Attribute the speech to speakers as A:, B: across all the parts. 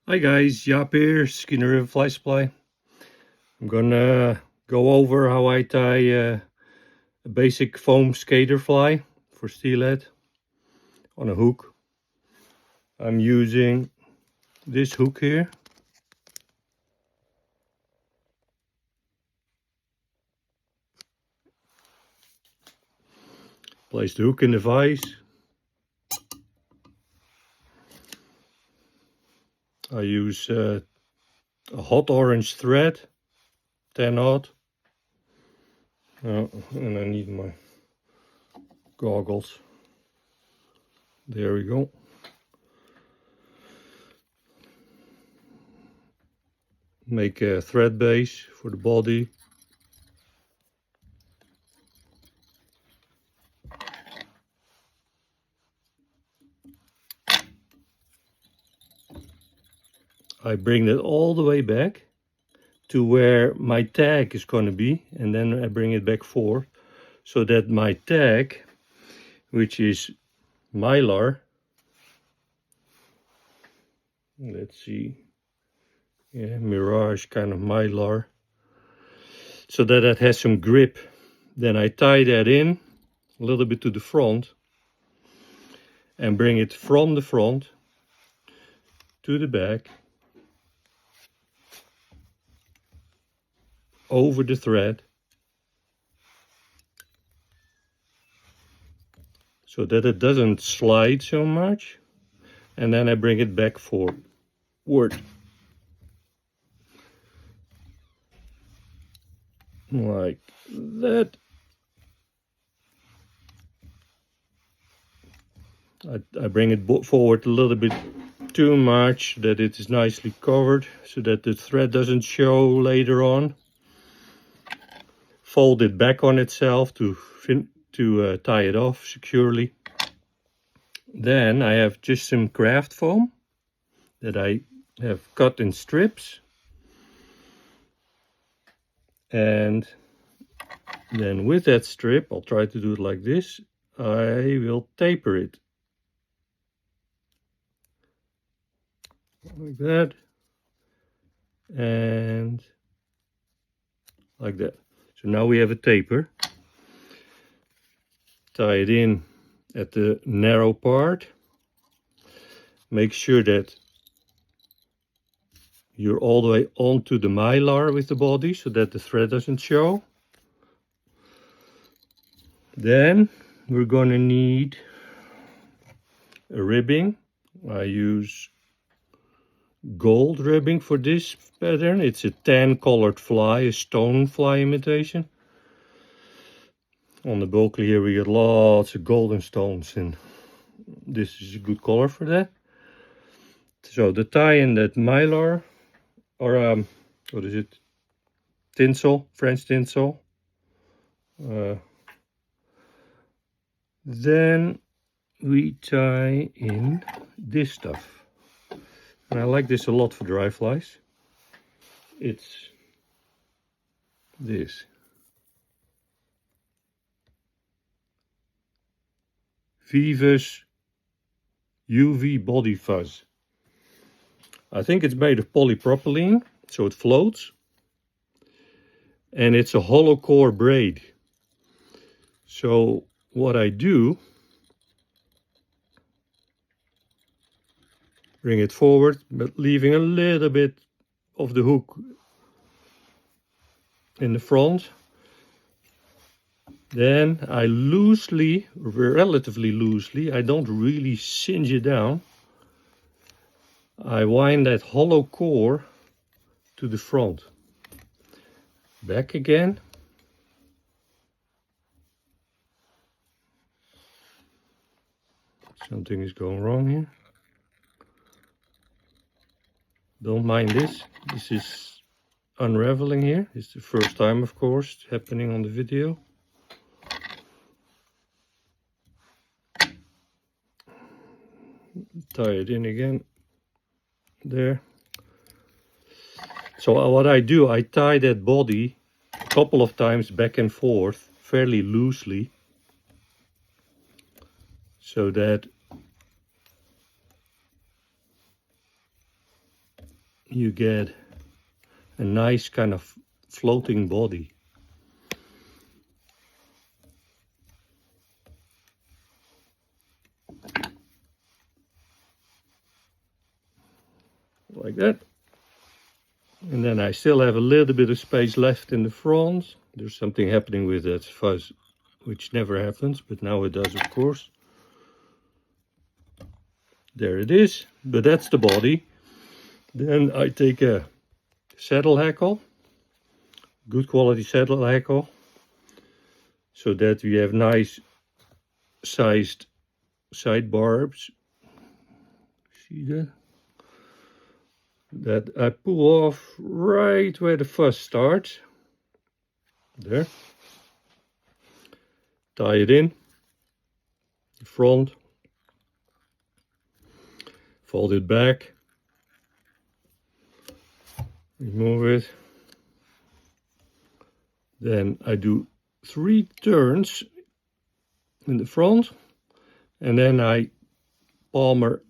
A: Hi guys, Jaap here, Skinner River Fly Supply. I'm gonna go over how I tie a basic foam skater fly for steelhead on a hook. I'm using this hook here. Place the hook in the vise. I use a hot orange thread, 10/0. And I need my goggles. There we go. Make a thread base for the body. I bring it all the way back to where my tag is going to be, and then I bring it back forward so that my tag, which is mylar, let's see, yeah, Mirage kind of mylar, so that it has some grip. Then I tie that in a little bit to the front and bring it from the front to the back over the thread so that it doesn't slide so much, and then I bring it back forward like that. I bring it forward a little bit too much, that it is nicely covered so that the thread doesn't show later on. Fold it back on itself to tie it off securely. Then I have just some craft foam that I have cut in strips, and then with that strip, I'll try to do it like this, I will taper it like that and like that. So now we have a taper. Tie it in at the narrow part. Make sure that you're all the way onto the mylar with the body so that the thread doesn't show. Then we're gonna need a ribbing. I use gold ribbing for this pattern. It's a tan colored fly, a stone fly imitation. On the Bulkley here we get lots of golden stones, and this is a good color for that. So the tie in that mylar, or what is it? Tinsel, French tinsel. Then we tie in this stuff. And I like this a lot for dry flies. It's this. Vivus UV Body Fuzz. I think it's made of polypropylene, so it floats. And it's a hollow core braid. So what I do, bring it forward, but leaving a little bit of the hook in the front. Then I loosely, relatively loosely, I don't really cinch it down, I wind that hollow core to the front. Back again. Something is going wrong here. Don't mind this. This is unraveling here. It's the first time, of course, happening on the video. Tie it in again. There. So what I do, I tie that body a couple of times back and forth fairly loosely so that you get a nice kind of floating body. Like that. And then I still have a little bit of space left in the front. There's something happening with that fuzz, which never happens, but now it does, of course. There it is, but that's the body. Then I take a saddle hackle, good quality saddle hackle, so that we have nice sized side barbs. See that? That I pull off right where the fuzz starts. There. Tie it in the front, fold it back, remove it. Then I do 3 turns in the front, and then I palmer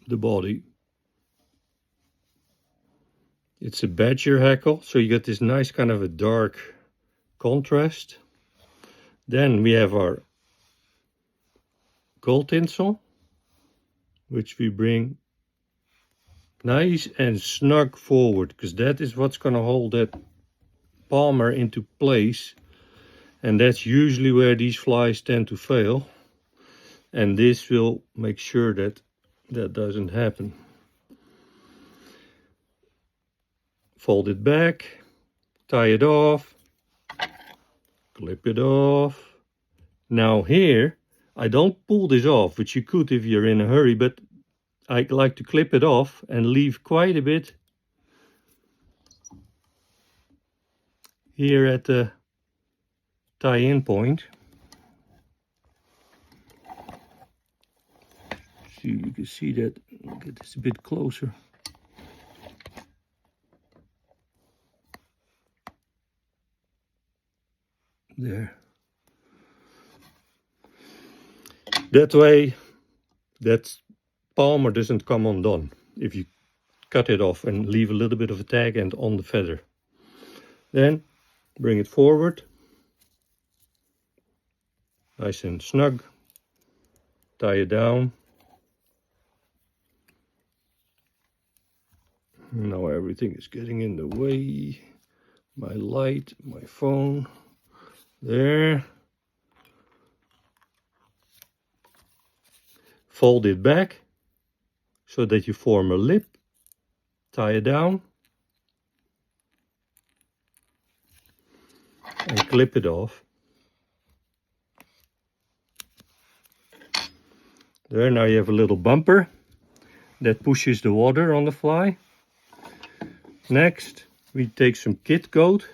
A: the body. It's a badger hackle, so you get this nice kind of a dark contrast. Then we have our gold tinsel, which we bring nice and snug forward, because that is what's going to hold that palmer into place, and that's usually where these flies tend to fail, and this will make sure that that doesn't happen. Fold it back, tie it off, clip it off. Now here I don't pull this off, which you could if you're in a hurry, but I like to clip it off and leave quite a bit here at the tie-in point. So you can see that. Get this a bit closer. There. That way that palmer doesn't come undone if you cut it off and leave a little bit of a tag end on the feather. Then bring it forward, nice and snug, tie it down. Now everything is getting in the way. My light, my phone. There. Fold it back so that you form a lip. Tie it down. And clip it off. There, now you have a little bumper that pushes the water on the fly. Next, we take some kid coat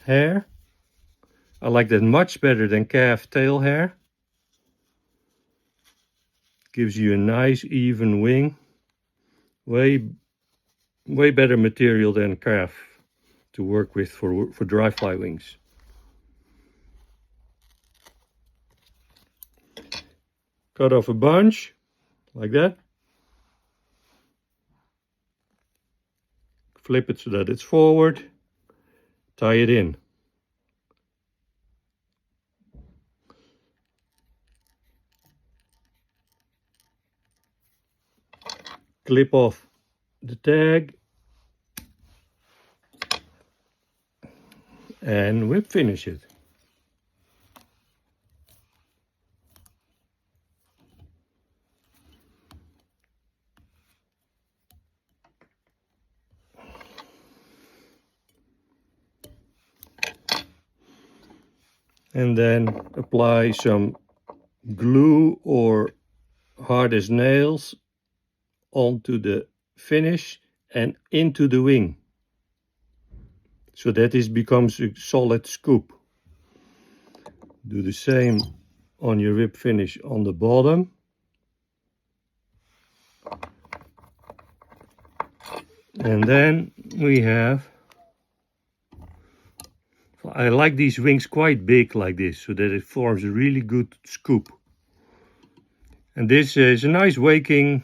A: hair. I like that much better than calf tail hair. Gives you a nice even wing. Way better material than calf to work with for dry fly wings. Cut off a bunch like that. Flip it so that it's forward. Tie it in. Clip off the tag and whip finish it. And then apply some glue or hard as nails onto the finish and into the wing, so that this becomes a solid scoop. Do the same on your whip finish on the bottom. And then we have, I like these wings quite big like this, so that it forms a really good scoop. And this is a nice waking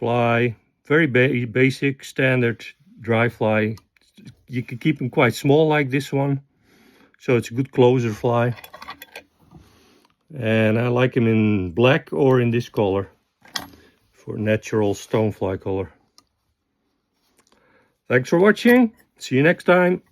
A: fly, very basic, standard dry fly. You can keep them quite small like this one, so it's a good closer fly. And I like them in black or in this color for natural stonefly color. Thanks for watching. See you next time.